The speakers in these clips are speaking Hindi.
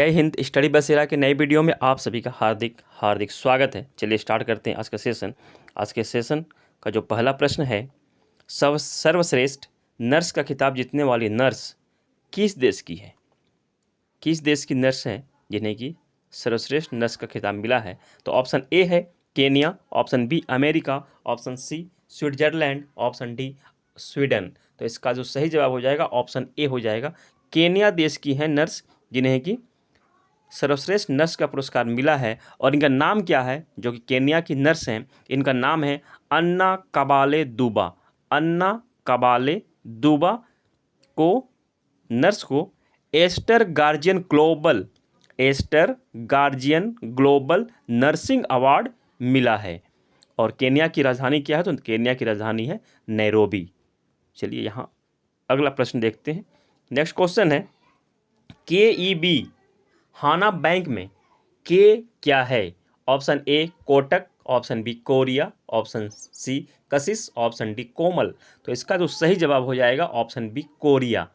जय हिंद। स्टडी बसेरा के नए वीडियो में आप सभी का हार्दिक हार्दिक स्वागत है। चलिए स्टार्ट करते हैं आज का सेशन। आज के सेशन का जो पहला प्रश्न है, सर्वश्रेष्ठ नर्स का खिताब जीतने वाली नर्स किस देश की है? किस देश की नर्स है जिन्हें कि सर्वश्रेष्ठ नर्स का खिताब मिला है? तो ऑप्शन ए है Kenya, option B America, option C Switzerland, option D Sweden. तो इसका जो सही जवाब हो जाएगा ऑप्शन ए हो जाएगा। केनिया देश की है नर्स जिन्हें कि सर्वश्रेष्ठ नर्स का पुरस्कार मिला है। और इनका नाम क्या है? जो कि केनिया की नर्स हैं, इनका नाम है अन्ना कबाले दुबा। अन्ना कबाले दुबा को नर्स को Aster guardian global nursing award मिला है। और केनिया की राजधानी क्या है? तो केनिया की राजधानी है नैरोबी। चलिए यहाँ अगला प्रश्न देखते हैं। नेक्स्ट क्वेश्चन है, KEB हाना बैंक में के क्या है? Option A Kotak, option B Korea, option C Kashish, option D कोमल। तो इसका जो सही जवाब हो जाएगा option B Korea.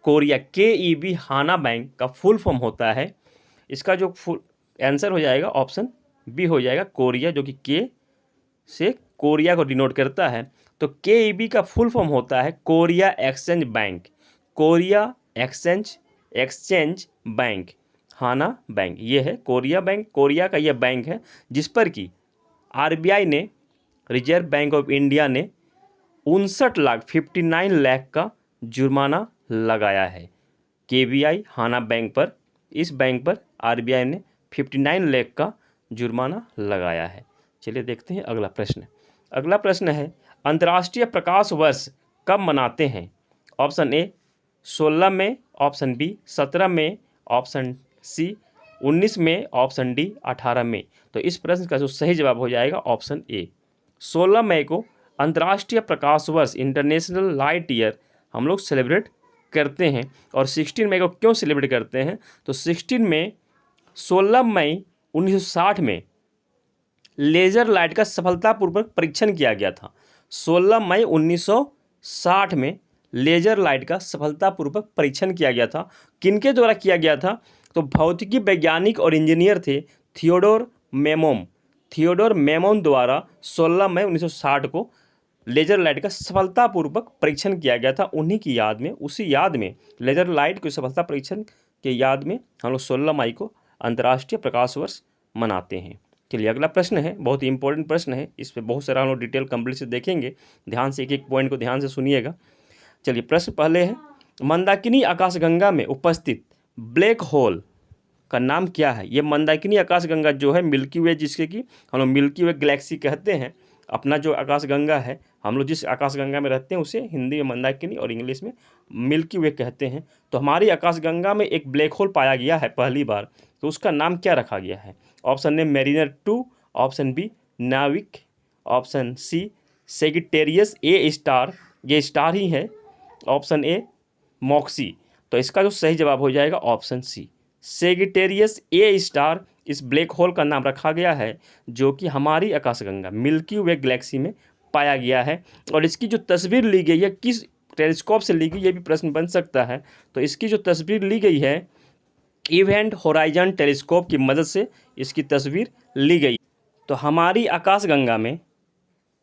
Korea KEB Hana bank का फुल फॉर्म होता है, इसका जो फुल आंसर हो जाएगा ऑप्शन बी हो जाएगा कोरिया, जो कि के से कोरिया को डिनोट करता है। तो KEB का फुल फॉर्म होता है Korea exchange bank. Korea exchange bank Hana bank, ये है कोरिया बैंक। कोरिया का यह बैंक है जिस पर कि RBI ने, रिजर्व बैंक ऑफ इंडिया ने 59 लाख का जुर्माना लगाया है। KBI हाना बैंक पर, इस बैंक पर RBI ने 59 लाख का जुर्माना लगाया है। चलिए देखते हैं अगला प्रश्न। अगला प्रश्न है, अंतर्राष्ट्रीय प्रकाश वर्ष कब मनाते हैं? ऑप्शन ए 16 में, ऑप्शन बी 17 में, ऑप्शन सी 19 में, ऑप्शन डी 18 में। तो इस प्रश्न का जो सही जवाब हो जाएगा ऑप्शन ए 16 मई को अंतर्राष्ट्रीय प्रकाश वर्ष, इंटरनेशनल लाइट ईयर हम लोग सेलिब्रेट करते हैं। और 16 मई को क्यों सेलिब्रेट करते हैं? तो 16 मई 1960 में लेज़र लाइट का सफलतापूर्वक परीक्षण किया गया था। 16 मई 1960 में लेज़र लाइट का सफलतापूर्वक परीक्षण किया गया था। किनके द्वारा किया गया था? तो भौतिकी वैज्ञानिक और इंजीनियर थे थियोडोर मेमोन द्वारा 16 मई 1960 को लेज़र लाइट का सफलतापूर्वक परीक्षण किया गया था। उन्हीं की याद में, उसी याद में, लेज़र लाइट के सफलता परीक्षण के याद में हम लोग 16 मई को अंतर्राष्ट्रीय प्रकाश वर्ष मनाते हैं। चलिए अगला प्रश्न है, बहुत ही इंपॉर्टेंट प्रश्न है, इस पर बहुत सारा हम लोग डिटेल कंप्लीट से देखेंगे। ध्यान से एक एक पॉइंट को ध्यान से सुनिएगा। चलिए प्रश्न पहले है, मंदाकिनी आकाशगंगा में उपस्थित ब्लैक होल का नाम क्या है? ये मंदाकिनी आकाशगंगा जो है मिल्की वे, जिसके कि हम लोग मिल्की वे गैलेक्सी कहते हैं। अपना जो आकाशगंगा है, हम लोग जिस आकाशगंगा में रहते हैं उसे हिंदी में मंदाकिनी और इंग्लिश में मिल्की वे कहते हैं। तो हमारी आकाशगंगा में एक ब्लैक होल पाया गया है पहली बार, तो उसका नाम क्या रखा गया है? Option A Mariner 2, option B Navik, option C Sagittarius A star, ये स्टार ही है, ऑप्शन ए मॉक्सी। तो इसका जो सही जवाब हो जाएगा option C Sagittarius A star. इस ब्लैक होल का नाम रखा गया है जो कि हमारी आकाशगंगा मिल्की वे गैलेक्सी में पाया गया है। और इसकी जो तस्वीर ली गई है किस टेलीस्कोप से ली गई, ये भी प्रश्न बन सकता है। तो इसकी जो तस्वीर ली गई है इवेंट होराइजन टेलीस्कोप की मदद से इसकी तस्वीर ली गई। तो हमारी आकाशगंगा में,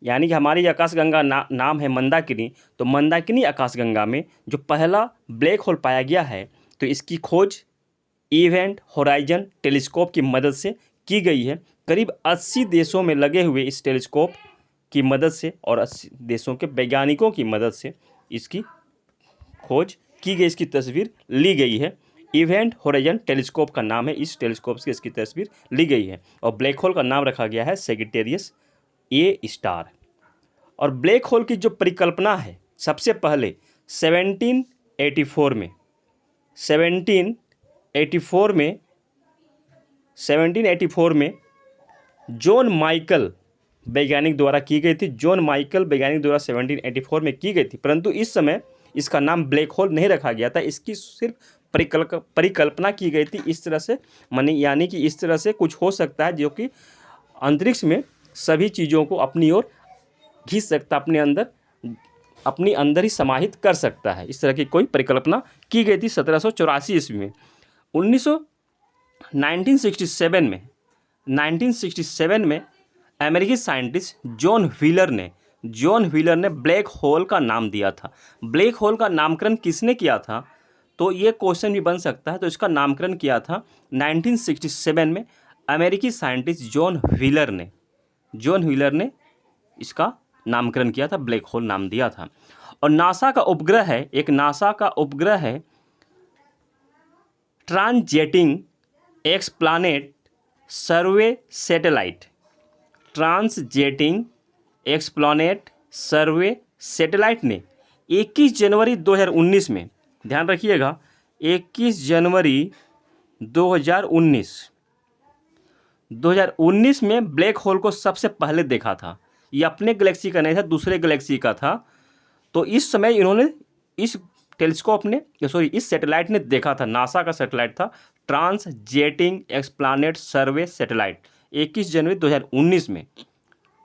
यानी कि हमारी आकाशगंगा नाम है मंदाकिनी, तो मंदाकिनी आकाशगंगा में जो पहला ब्लैक होल पाया गया है तो इसकी खोज इवेंट होराइजन टेलीस्कोप की मदद से की गई है। करीब 80 देशों में लगे हुए इस टेलीस्कोप की मदद से और 80 देशों के वैज्ञानिकों की मदद से इसकी खोज की गई, इसकी तस्वीर ली गई है। इवेंट होराइजन टेलीस्कोप का नाम है, इस टेलीस्कोप से इसकी तस्वीर ली गई है। और ब्लैक होल का नाम रखा गया है सेगिटेरियस ए स्टार। और ब्लैक होल की जो परिकल्पना है सबसे पहले 1784 में जॉन माइकल वैज्ञानिक द्वारा की गई थी। जॉन माइकल वैज्ञानिक द्वारा 1784 में की गई थी, परंतु इस समय इसका नाम ब्लैक होल नहीं रखा गया था, इसकी सिर्फ परिकल्पना की गई थी। इस तरह से यानी कि इस तरह से कुछ हो सकता है जो कि अंतरिक्ष में सभी चीज़ों को अपनी ओर खींच सकता, अपने अंदर ही समाहित कर सकता है। इस तरह की कोई परिकल्पना की गई थी 1784 ईस्वी में। 1967 में अमेरिकी साइंटिस्ट जॉन व्हीलर ने ब्लैक होल का नाम दिया था। ब्लैक होल का नामकरण किसने किया था, तो ये क्वेश्चन भी बन सकता है। तो इसका नामकरण किया था 1967 में अमेरिकी साइंटिस्ट जॉन व्हीलर ने इसका नामकरण किया था, ब्लैक होल नाम दिया था। और नासा का उपग्रह है ट्रांसजेटिंग एक्सप्लैनेट सर्वे सैटेलाइट ने 21 जनवरी 2019 में, ध्यान रखिएगा 21 जनवरी 2019 में ब्लैक होल को सबसे पहले देखा था। ये अपने गैलेक्सी का नहीं था, दूसरे गैलेक्सी का था। तो इस समय इन्होंने इस सैटेलाइट ने देखा था, नासा का सैटेलाइट था ट्रांसजेटिंग एक्सप्लैनेट सर्वे सैटेलाइट। 21 जनवरी 2019 में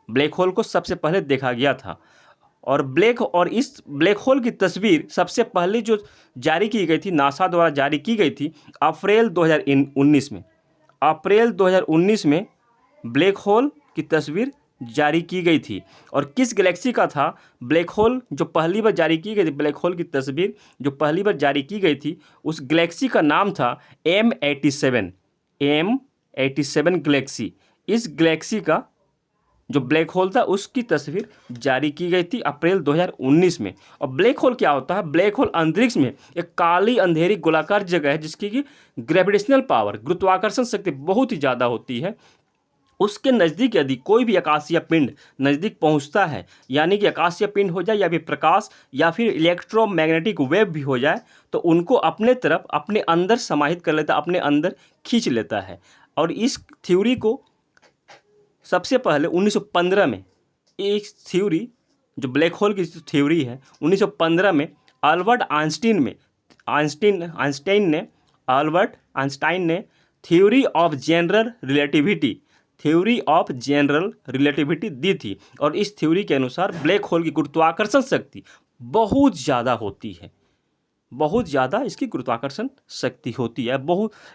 ब्लैक होल को सबसे पहले देखा गया था। और इस ब्लैक होल की तस्वीर सबसे पहले जो जारी की गई थी, नासा द्वारा जारी की गई थी अप्रैल 2019 में ब्लैक होल की तस्वीर जारी की गई थी। और किस गैलेक्सी का था ब्लैक होल जो पहली बार जारी की गई थी, ब्लैक होल की तस्वीर जो पहली बार जारी की गई थी, उस गैलेक्सी का नाम था M87 गैलेक्सी। इस गैलेक्सी का जो ब्लैक होल था उसकी तस्वीर जारी की गई थी अप्रैल 2019 में। और ब्लैक होल क्या होता है? ब्लैक होल अंतरिक्ष में एक काली अंधेरी गोलाकार जगह है जिसकी की ग्रेविटेशनल पावर, गुरुत्वाकर्षण शक्ति बहुत ही ज़्यादा होती है। उसके नज़दीक यदि कोई भी आकाशीय पिंड नज़दीक पहुंचता है, यानी कि आकाशीय पिंड हो जाए या फिर प्रकाश या फिर इलेक्ट्रोमैग्नेटिक वेव भी हो जाए, तो उनको अपने तरफ अपने अंदर समाहित कर लेता है, अपने अंदर खींच लेता है। और इस थ्योरी को सबसे पहले 1915 में, एक थ्योरी जो ब्लैक होल की थ्योरी है, 1915 में अल्बर्ट आइंस्टाइन ने थ्योरी ऑफ जनरल रिलेटिविटी दी थी। और इस थ्योरी के अनुसार ब्लैक होल की गुरुत्वाकर्षण शक्ति बहुत ज़्यादा होती है, बहुत ज़्यादा इसकी गुरुत्वाकर्षण शक्ति होती है।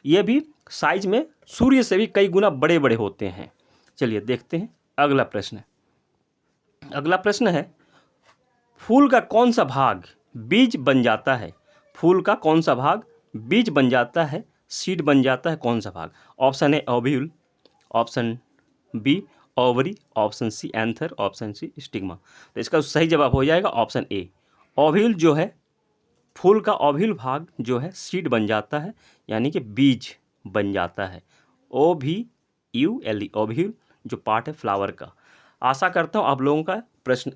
ये भी साइज में सूर्य से भी कई गुना बड़े बड़े होते हैं। चलिए देखते हैं अगला प्रश्न है फूल का कौन सा भाग बीज बन जाता है? फूल का कौन सा भाग बीज बन जाता है, सीड बन जाता है? कौन सा भाग? Option A ovule, option B ovary, option C anther, option C stigma. तो इसका सही जवाब हो जाएगा ऑप्शन ए। ओव्यूल जो है, फूल का ओव्यूल भाग जो है सीड बन जाता है, यानी कि बीज बन जाता है। OVULE ओव्यूल जो पार्ट है फ्लावर का। आशा करता हूँ आप लोगों का प्रश्न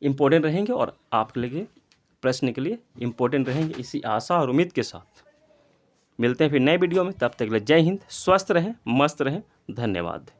इम्पोर्टेंट रहेंगे और आपके लिए प्रश्न के लिए इम्पोर्टेंट रहेंगे। इसी आशा और उम्मीद के साथ मिलते हैं फिर नए वीडियो में। तब तक के लिए जय हिंद, स्वस्थ रहें, मस्त रहें, धन्यवाद।